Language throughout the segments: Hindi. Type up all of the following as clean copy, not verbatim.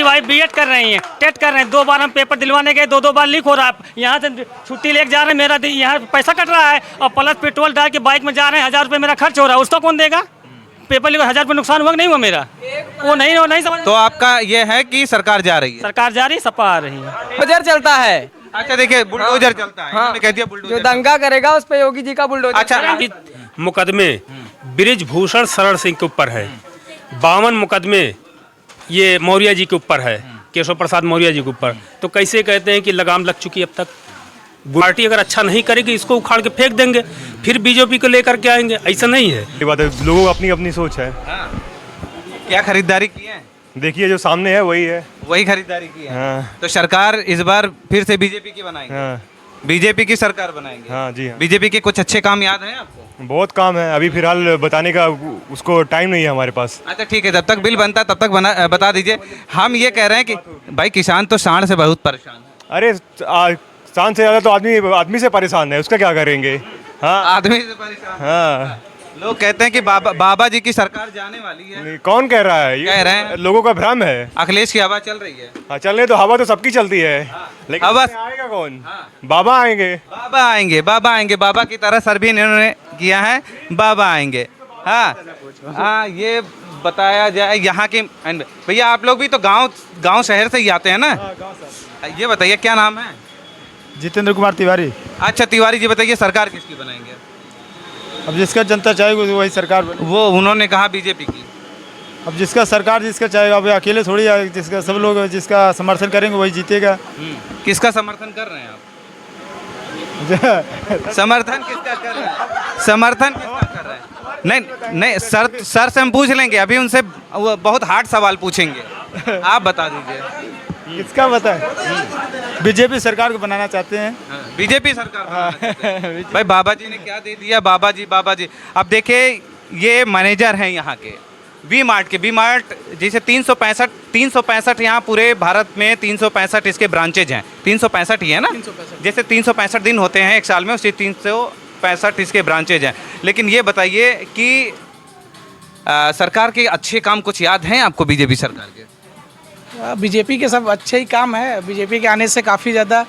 भाई बीएड कर रही हैं, टेट कर रहे हैं, 2 बार हम पेपर दिलवाने गए, 2 बार लीक हो रहा है। यहाँ से छुट्टी लेके जा रहे हैं, मेरा यहाँ पैसा कट रहा है और प्लस पेट्रोल डाल के बाइक में जा रहे हैं, 1000 रुपये मेरा खर्च हो रहा है, उसका कौन देगा? पेपर लीक 1000 रुपये नुकसान हुआ नहीं हुआ मेरा? वो नहीं समझ। तो आपका ये है कि सरकार जा रही है? सरकार जा रही, सपा आ रही है। बुलडोजर चलता है। अच्छा देखिए, बुलडोजर चलता है। इन्होंने कह दिया बुलडोजर। जो दंगा करेगा उस पे योगी जी का बुलडोजर। अच्छा, मुकदमे बृजभूषण शरण सिंह के ऊपर है, 52 मुकदमे ये मौर्य जी के ऊपर है, केशव प्रसाद मौर्य जी के ऊपर। तो कैसे कहते हैं कि लगाम लग चुकी है अब तक? पार्टी अगर अच्छा नहीं करेगी इसको उखाड़ के फेंक देंगे, फिर बीजेपी को लेकर के आएंगे, ऐसा नहीं है। ये बात है, लोगों को अपनी अपनी सोच है। क्या खरीदारी की है? देखिए जो सामने है वही है। वही खरीदारी की है। हाँ। तो सरकार इस बार फिर से बीजेपी की बनाएंगे? हाँ। बीजेपी की सरकार बनाएंगे? हाँ जी हाँ। बीजेपी के कुछ अच्छे काम याद हैं आपको? बहुत काम है, अभी फिलहाल बताने का उसको टाइम नहीं है हमारे पास। अच्छा ठीक है, जब तक बिल बनता है तब तक बता दीजिए। हम ये कह रहे हैं कि भाई किसान तो सांड से बहुत परेशान है। अरे सांड से ज़्यादा तो आदमी से परेशान है, उसका क्या करेंगे? हाँ आदमी से परेशान। हाँ। लोग कहते हैं कि बाबा जी की सरकार जाने वाली है। नहीं, कौन कह रहा है? ये कह रहे हैं। लोगों का भ्रम है। अखिलेश की हवा चल रही है। हाँ चलने तो, हवा तो सबकी चलती है, लेकिन हवा- इसमें आएगा कौन? हाँ। बाबा आएंगे। बाबा आएंगे, बाबा आएंगे, बाबा की तरह सर भी इन्होंने किया है, बाबा आएंगे। हाँ ये बताया जाए यहाँ के भैया, आप लोग भी तो गांव शहर से ही आते हैं ना? ये बताइए क्या नाम है? जितेंद्र कुमार तिवारी। अच्छा तिवारी जी, बताइए सरकार किसकी बनाएंगे? अब जिसका जनता चाहेगी वही सरकार बने। वो उन्होंने कहा बीजेपी की। अब जिसका सरकार जिसका चाहेगा, अब अकेले थोड़ी है, जिसका सब लोग जिसका समर्थन करेंगे वही जीतेगा। किसका समर्थन कर रहे हैं आप? समर्थन किसका कर रहे हैं? समर्थन किसका कर रहे हैं? नहीं सर से हम पूछ लेंगे, अभी उनसे वो बहुत हार्ड सवाल पूछेंगे, आप बता दीजिए। किसका बताएं? बीजेपी सरकार को बनाना चाहते हैं। बीजेपी सरकार बनाना चाहते हैं। भाई बाबा जी ने क्या दे दिया? बाबा जी अब देखिए, ये मैनेजर हैं यहाँ के वी मार्ट जैसे 365 यहाँ पूरे भारत में 365 इसके ब्रांचेज हैं। 365 ही है ना? जैसे 365 दिन होते हैं एक साल में, उसी 365 इसके ब्रांचेज हैं। लेकिन ये बताइए कि सरकार के अच्छे काम कुछ याद हैं आपको बीजेपी सरकार के? बीजेपी के सब अच्छे ही काम है। बीजेपी के आने से काफ़ी ज़्यादा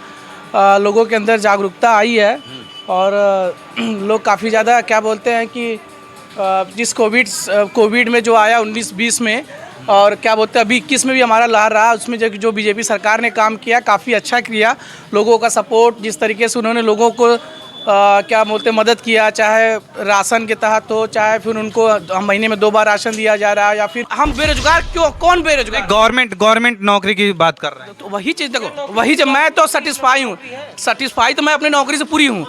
लोगों के अंदर जागरूकता आई है और लोग काफ़ी ज़्यादा क्या बोलते हैं कि जिस कोविड में जो आया 19-20 में, और क्या बोलते हैं अभी 21 में भी हमारा लहर रहा, उसमें जो बीजेपी सरकार ने काम किया काफ़ी अच्छा किया। लोगों का सपोर्ट, जिस तरीके से उन्होंने लोगों को क्या बोलते मदद किया, चाहे राशन के तहत हो, चाहे फिर उनको महीने में 2 बार राशन दिया जा रहा है, या फिर हम बेरोजगार क्यों, कौन बेरोजगार? गवर्नमेंट नौकरी की बात कर रहे हैं। तो वही चीज़ देखो, वही जब मैं तो सेटिस्फाई तो मैं अपनी नौकरी से पूरी हूँ।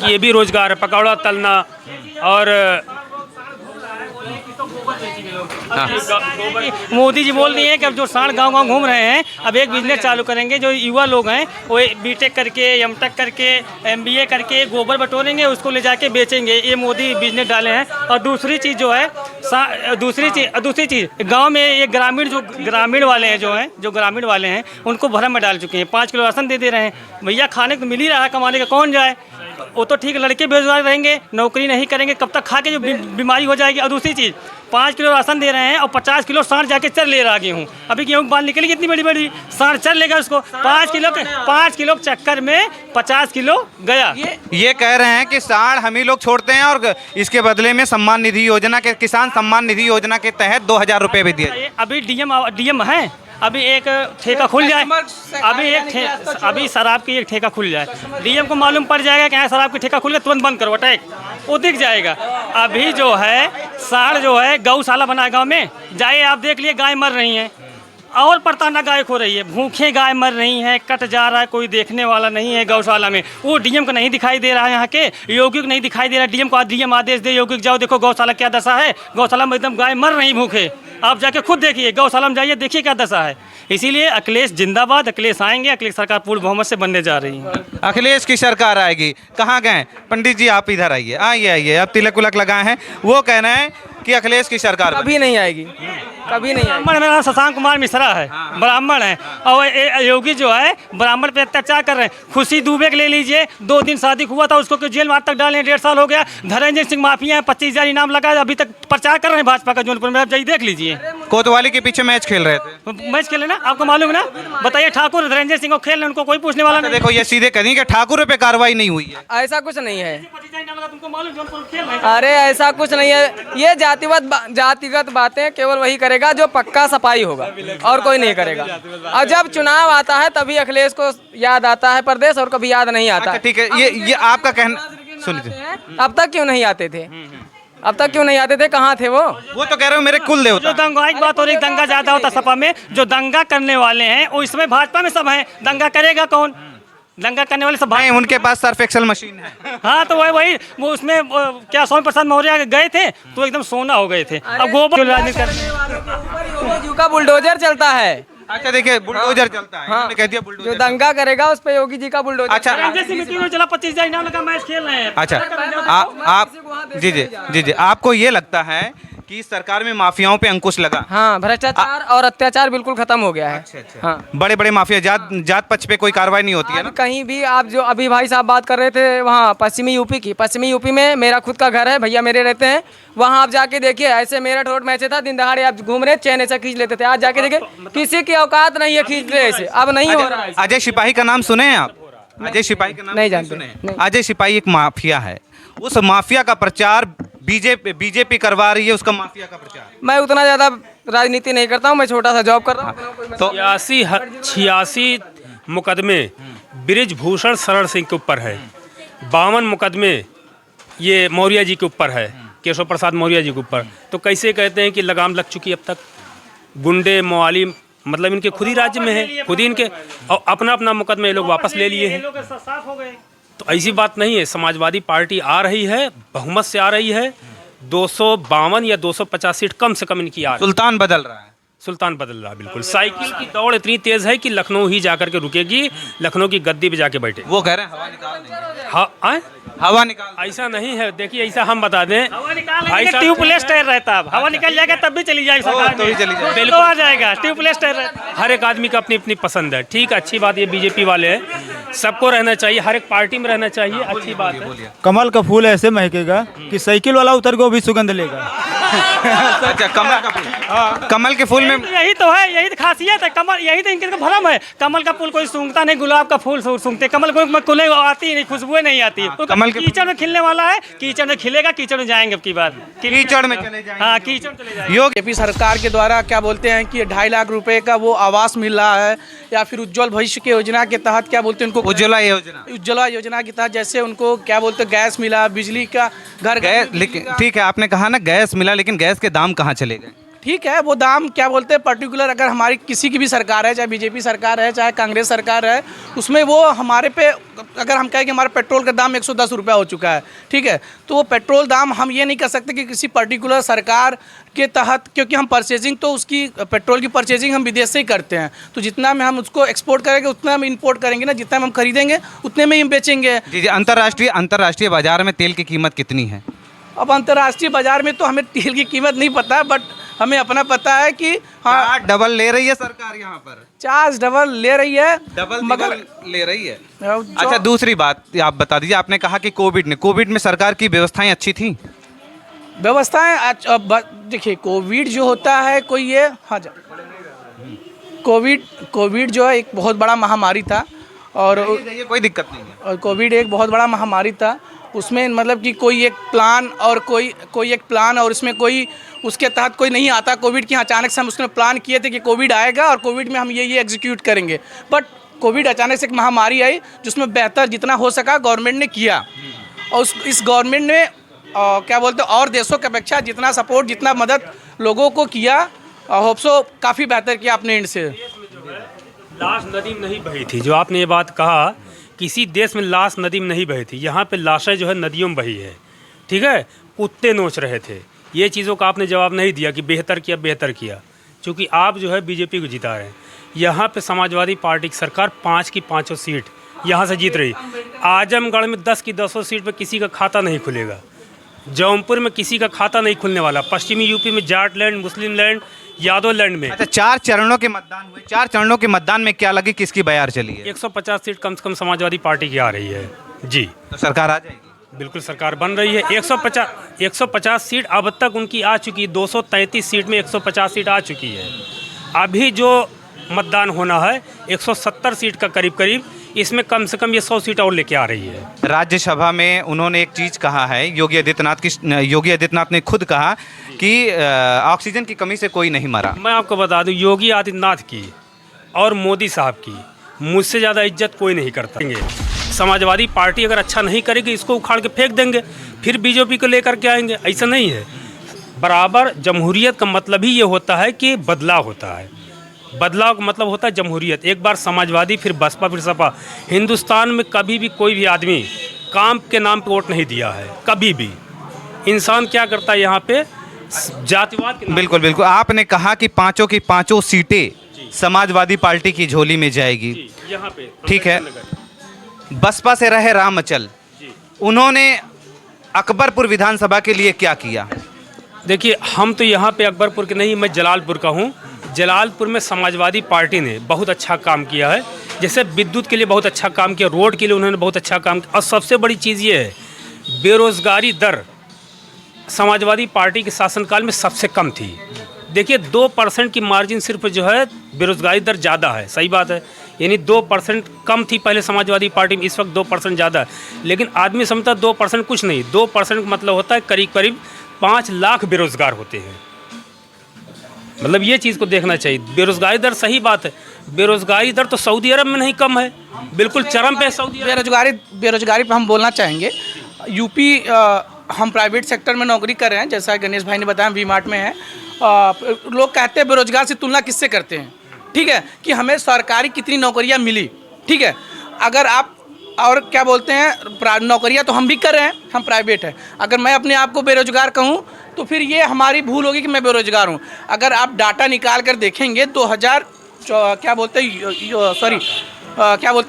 ये भी रोजगार है, पकौड़ा तलना और मोदी जी बोल दिए हैं कि अब जो सांड गांव घूम रहे हैं, अब एक बिजनेस चालू करेंगे। जो युवा लोग हैं वो बीटेक करके, एमटेक करके, एमबीए करके गोबर बटोरेंगे, उसको ले जाके बेचेंगे। ये मोदी बिजनेस डाले हैं। और दूसरी चीज़ जो है, दूसरी चीज़ गांव में ये ग्रामीण वाले हैं उनको भरम में डाल चुके हैं। 5 किलो राशन दे रहे हैं। भैया खाने को मिल ही रहा है, कमाने का कौन जाए? वो तो ठीक, लड़के बेरोजगार रहेंगे, नौकरी नहीं करेंगे, कब तक खा के जो बीमारी हो जाएगी। और दूसरी चीज़, 5 किलो राशन दे रहे हैं और 50 किलो सांड जाके चर ले रहा गेहूँ। अभी गेहूँ की बाल निकलेगी इतनी बड़ी सांड चर लेगा उसको। 5 किलो के चक्कर में 50 किलो गया। ये कह रहे हैं कि सांड हम ही लोग छोड़ते हैं और इसके बदले में सम्मान निधि योजना के, किसान सम्मान निधि योजना के तहत 2000 रुपये भी दिए। अभी डीएम है, अभी एक ठेका खुल जाए, अभी शराब की एक ठेका खुल जाए, डीएम को मालूम पड़ जाएगा कि यहाँ शराब की ठेका खुल गया, तुरंत बंद करो, अटैक, वो दिख जाएगा। अभी जो है सांड जो है गौशाला बनाए गांव में, जाइए आप देख लिए, गाय मर रही हैं और परताना गाय खो रही है, भूखे गाय मर रही हैं, कट जा रहा है, कोई देखने वाला नहीं है गौशाला में। वो डीएम को नहीं दिखाई दे रहा है, यहाँ के योगी को नहीं दिखाई दे रहा है। डीएम आदेश दे योगी को, जाओ देखो गौशाला क्या दशा है, गौशाला में एकदम गाय मर रही भूखे। आप जाके खुद देखिए, गौशाला में जाइए, देखिए क्या दशा है। इसीलिए अखिलेश जिंदाबाद, अखिलेश आएंगे, अखिलेश सरकार पूर्ण बहुमत से बनने जा रही है। अखिलेश की सरकार आएगी। कहाँ गए पंडित जी? आप इधर आइए, आइए, आप तिलक उलक लगाए हैं। वो कह रहे हैं कि अखिलेश की सरकार कभी नहीं आएगी, कभी नहीं आएगी। ब्राह्मण, मेरा नाम शशांक कुमार मिश्रा है, ब्राह्मण है, और योगी जो है ब्राह्मण पे अत्याचार कर रहे हैं। खुशी दुबे के ले लीजिए, 2 दिन शादी हुआ था, उसको जेल में आज तक डाले, 1.5 साल हो गया। धर्मेंद्र सिंह माफिया है, 25,000 इनाम लगा, अभी तक प्रचार कर रहे हैं भाजपा का जौनपुर में, आप जाइए देख लीजिए। कोतवाली के पीछे मैच खेल रहे थे। मैच खेले ना, आपको मालूम है ना, बताइए। ठाकुर धर्मेंद्र सिंह को खेल रहे हैं, उनको कोई पूछने वाला नहीं। देखो ये सीधे कहीं कि ठाकुर पे कार्रवाई नहीं हुई है। ऐसा कुछ नहीं है, 25,000 इनाम लगा, तुमको मालूम जौनपुर खेल रहे हैं। अरे ऐसा कुछ नहीं है। ये जातिगत बातें केवल वही करेगा जो पक्का सफाई होगा, और कोई नहीं करेगा। और जब चुनाव आता है तभी अखिलेश को याद आता है प्रदेश, और कभी याद नहीं आता। अच्छा ठीक है, ये आपका कहना सुनिए। अब तक क्यों नहीं आते थे? अब तक क्यों नहीं आते थे? कहाँ थे वो? वो तो कह रहे हो मेरे कुल देवता। जो दंगा की बात हो रही, दंगा ज्यादा होता सपा में, जो दंगा करने वाले हैं वो इसमें भाजपा में सब हैं। दंगा करेगा कौन? दंगा करने वाले सब भाई उनके पास सर्फ एक्सल मशीन है। हाँ, तो वही वो उसमें क्या स्वामी प्रसाद मौर्य गए थे तो एकदम सोना हो गए थे। अब गोबर राजनीति योगी का बुलडोजर चलता है। अच्छा देखिए, बुलडोजर चलता है। इन्होंने कह दिया जो बुलडोजर। दंगा करेगा उस पे योगी जी का बुलडोजर। अच्छा चला 25,000 इनाम लगा, मैच खेल रहे हैं। अच्छा आप जी आपको ये लगता है कि सरकार में माफियाओं पे अंकुश लगा? हाँ, भ्रष्टाचार और अत्याचार बिल्कुल खत्म हो गया है। अच्छा। हाँ, बड़े बड़े माफिया जात पक्ष पे कोई कार्रवाई नहीं होती है ना? कहीं भी आप जो अभी भाई साहब बात कर रहे थे वहाँ पश्चिमी यूपी में मेरा खुद का घर है, भैया मेरे रहते हैं वहाँ। आप जाके देखिए, ऐसे मेरठ रोड में ऐसे था, दिन दहाड़े आप घूम रहे चैन ऐसा खींच लेते थे। आज जाके देखिए किसी की औकात नहीं है खींच ले ऐसे, अब नहीं हो रहा है। अजय सिपाही का नाम सुने हैं आप? अजय सिपाही का नाम नहीं जानते, सुने हैं? नहीं। अजय सिपाही एक माफिया है, उस माफिया का प्रचार बीजेपी करवा रही है, उसका माफिया का प्रचार। मैं उतना ज़्यादा राजनीति नहीं करता हूँ, मैं छोटा सा जॉब कर रहा हूँ। तो 86 मुकदमे बृजभूषण शरण सिंह के ऊपर है, 52 मुकदमे ये मौर्य जी के ऊपर है, केशव प्रसाद मौर्य जी के ऊपर। तो कैसे कहते हैं कि लगाम लग चुकी अब तक? गुंडे मवाली मतलब इनके खुद ही राज्य में है, खुद ही इनके, और अपना अपना मुकदमे ये लोग वापस ले लिए हैं। साफ हो गए। तो ऐसी बात नहीं है। समाजवादी पार्टी आ रही है, बहुमत से आ रही है, 252 या 250 सीट कम से कम इनकी आ रही है। सुल्तान बदल रहा है। सुल्तान बदल रहा है, बिल्कुल। साइकिल की दौड़ इतनी तेज है कि लखनऊ ही जाकर के रुकेगी, लखनऊ की गद्दी पे जाके बैठे। वो कह रहे हैं हवा निकाल देंगे। हाँ, हवा निकाल। ऐसा नहीं है। देखिए, ऐसा हम बता दें, ऐसा ट्यूबलेस टायर रहता है, हवा निकल जाएगा तब भी चली जाएगी सरकार तो भी चली जाएगी। बिल्कुल आ जाएगा, ट्यूबलेस टायर रहता है। हर एक आदमी का अपनी अपनी पसंद है। ठीक, अच्छी बात। ये बीजेपी वाले हैं, सबको रहना चाहिए, हर एक पार्टी में रहना चाहिए, अच्छी बात है। कमल का फूल ऐसे महकेगा कि साइकिल वाला उतर के वो भी सुगंध लेगा। अच्छा, कमल का फूल। कमल के फूल में यही तो है, यही तो खासियत है कमल, यही तो इनके भरम है। कमल का फूल कोई सूंघता नहीं, गुलाब का फूल सूंघते, कमल को कुले आती नहीं, खुशबुएं नहीं आती। कमल के कीचड़ में खिलने वाला है, कीचड़ में खिलेगा, कीचड़ में जाएंगे अब की बार, कीचड़ में चले जाएंगे। हाँ, कीचड़ चले जाएंगे। योग बीजेपी सरकार के द्वारा क्या बोलते हैं कि 2.5 लाख रुपए का वो आवास मिल रहा है, या फिर उज्ज्वल भविष्य की योजना के तहत क्या बोलते हैं उनको, उज्ज्वला योजना के तहत जैसे उनको क्या बोलते हैं गैस मिला, बिजली का घर गैस। लेकिन ठीक है, आपने कहा ना गैस मिला, लेकिन गैस के दाम कहाँ चले गए? ठीक है, वो दाम क्या बोलते हैं पर्टिकुलर, अगर हमारी किसी की भी सरकार है, चाहे बीजेपी सरकार है, चाहे कांग्रेस सरकार है, उसमें वो हमारे पे अगर हम कहें कि हमारा पेट्रोल का दाम 110 रुपया हो चुका है, ठीक है, तो वो पेट्रोल दाम हम ये नहीं कर सकते कि किसी पर्टिकुलर सरकार के तहत, क्योंकि हम परचेजिंग तो उसकी पेट्रोल की परचेजिंग हम विदेश से ही करते हैं, तो जितना में हम उसको एक्सपोर्ट करेंगे उतना हम इंपोर्ट करेंगे ना, जितना में हम खरीदेंगे उतने में ही हम बेचेंगे। जी, अंतर्राष्ट्रीय बाजार में तेल की कीमत कितनी है? अब अंतर्राष्ट्रीय बाजार में तो हमें तेल की कीमत नहीं पता, बट हमें अपना पता है कि हाँ, डबल ले रही है सरकार यहाँ पर, चार्ज डबल ले रही है, मगर ले रही है। अच्छा, दूसरी बात आप बता दीजिए, आपने कहा कि कोविड में सरकार की व्यवस्थाएं अच्छी थी? व्यवस्थाएं देखिए, कोविड जो होता है कोई ये, हाँ कोविड जो है एक बहुत बड़ा महामारी था, और कोई दिक्कत नहीं है। और कोविड एक बहुत बड़ा महामारी था, उसमें मतलब कि कोई एक प्लान और उसमें कोई उसके तहत कोई नहीं आता कोविड की। अचानक से हम उसने प्लान किए थे कि कोविड आएगा और कोविड में हम ये एग्जीक्यूट करेंगे, बट कोविड अचानक से एक महामारी आई जिसमें बेहतर जितना हो सका गवर्नमेंट ने किया, और इस गवर्नमेंट ने क्या बोलते हैं और देशों की अपेक्षा जितना सपोर्ट, जितना मदद लोगों को किया, होप सो काफ़ी बेहतर किया अपने एंड से। लाश नदी में नहीं बही थी, जो आपने ये बात कहा, किसी देश में लाश नदी में नहीं बही थी, यहाँ पे लाशें जो है नदियों में बही है। ठीक है, कुत्ते नोच रहे थे। ये चीज़ों का आपने जवाब नहीं दिया कि बेहतर किया, क्योंकि आप जो है बीजेपी को जिता रहे हैं। यहाँ पे समाजवादी पार्टी की सरकार 5 की 5 सीट यहाँ से जीत रही। आजमगढ़ में 10 की 10 सीट पे किसी का खाता नहीं खुलेगा। जौनपुर में किसी का खाता नहीं खुलने वाला, पश्चिमी यूपी में जाट लैंड, मुस्लिम लैंड, यादव लैंड में। अच्छा, 4 चरणों के मतदान हुए, 4 चरणों के मतदान में क्या लगी, किसकी बयार चली है? 150 सीट कम से कम समाजवादी पार्टी की आ रही है जी। तो सरकार आ जाएगी? बिल्कुल सरकार बन रही है। 150 सीट अब तक उनकी आ चुकी है। 233 सीट में 150 सीट आ चुकी है। अभी जो मतदान होना है 170 सीट का करीब करीब, इसमें कम से कम ये 100 सीट और लेके आ रही है। राज्यसभा में उन्होंने एक चीज़ कहा है, योगी आदित्यनाथ ने खुद कहा कि ऑक्सीजन की कमी से कोई नहीं मरा। मैं आपको बता दूं, योगी आदित्यनाथ की और मोदी साहब की मुझसे ज़्यादा इज्जत कोई नहीं करता। समाजवादी पार्टी अगर अच्छा नहीं करेगी, इसको उखाड़ के फेंक देंगे, फिर बीजेपी को लेकर के आएंगे। ऐसा नहीं है। बराबर जमहूरियत का मतलब ही ये होता है कि बदलाव होता है। बदलाव का मतलब होता है जमहूरियत। एक बार समाजवादी, फिर बसपा, फिर सपा। हिंदुस्तान में कभी भी कोई भी आदमी काम के नाम पे वोट नहीं दिया है, कभी भी। इंसान क्या करता है यहाँ पे, जातिवाद के नाम। बिल्कुल बिल्कुल। आपने कहा कि पांचों की पांचों सीटें समाजवादी पार्टी की झोली में जाएगी, यहाँ पे ठीक है। बसपा से रहे राम अचल, उन्होंने अकबरपुर विधानसभा के लिए क्या किया? देखिए, हम तो यहाँ पे अकबरपुर के नहीं, मैं जलालपुर का हूँ। जलालपुर में समाजवादी पार्टी ने बहुत अच्छा काम किया है। जैसे विद्युत के लिए बहुत अच्छा काम किया, रोड के लिए उन्होंने बहुत अच्छा काम किया। और सबसे बड़ी चीज़ ये है, बेरोज़गारी दर समाजवादी पार्टी के शासनकाल में सबसे कम थी। देखिए, 2% की मार्जिन सिर्फ जो है, बेरोज़गारी दर ज़्यादा है, सही बात है। यानी 2% कम थी पहले समाजवादी पार्टी में, इस वक्त 2% ज़्यादा है। लेकिन आदमी समझता 2% कुछ नहीं। 2% का मतलब होता है करीब करीब 5 लाख बेरोज़गार होते हैं। मतलब ये चीज़ को देखना चाहिए। बेरोज़गारी दर, सही बात है, बेरोज़गारी दर तो सऊदी अरब में नहीं कम है, बिल्कुल चरम पे सऊदी अरब। बेरोजगारी पे हम बोलना चाहेंगे। यूपी हम प्राइवेट सेक्टर में नौकरी कर रहे हैं, जैसा गणेश भाई ने बताया, वी मार्ट में है। लोग कहते हैं बेरोजगार से तुलना किससे करते हैं, ठीक है, कि हमें सरकारी कितनी नौकरियां मिली, ठीक है। अगर आप और क्या बोलते हैं, नौकरियां तो हम भी कर रहे हैं, हम प्राइवेट है। अगर मैं अपने आप को बेरोजगार कहूँ तो फिर ये हमारी भूल होगी कि मैं बेरोजगार हूँ। अगर आप डाटा निकाल कर देखेंगे 2000 क्या बोलते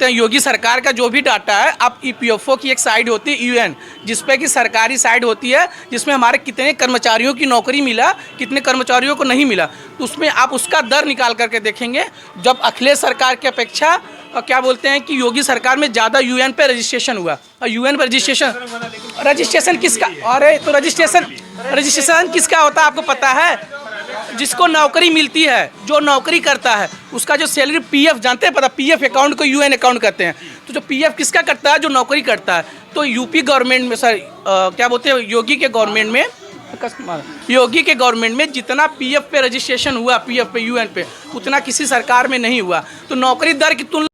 हैं योगी सरकार का जो भी डाटा है, आप EPFO की एक साइट होती है UN, जिसपे कि सरकारी साइट होती है, जिसमें हमारे कितने कर्मचारियों की नौकरी मिला, कितने कर्मचारियों को नहीं मिला, तो उसमें आप उसका दर निकाल करके देखेंगे। जब अखिलेश सरकार की अपेक्षा क्या बोलते हैं कि योगी सरकार में ज़्यादा UN पे रजिस्ट्रेशन हुआ। और UN पर रजिस्ट्रेशन किसका, अरे तो रजिस्ट्रेशन किसका होता है आपको पता है? जिसको नौकरी मिलती है, जो नौकरी करता है, उसका जो सैलरी PF, जानते हैं, पता, PF अकाउंट को UN अकाउंट कहते हैं। तो जो PF किसका करता है? जो नौकरी करता है। तो यूपी गवर्नमेंट में क्या बोलते हैं, योगी के गवर्नमेंट में जितना PF पे रजिस्ट्रेशन हुआ, PF पे UN पे, उतना किसी सरकार में नहीं हुआ। तो नौकरी दर की तुलना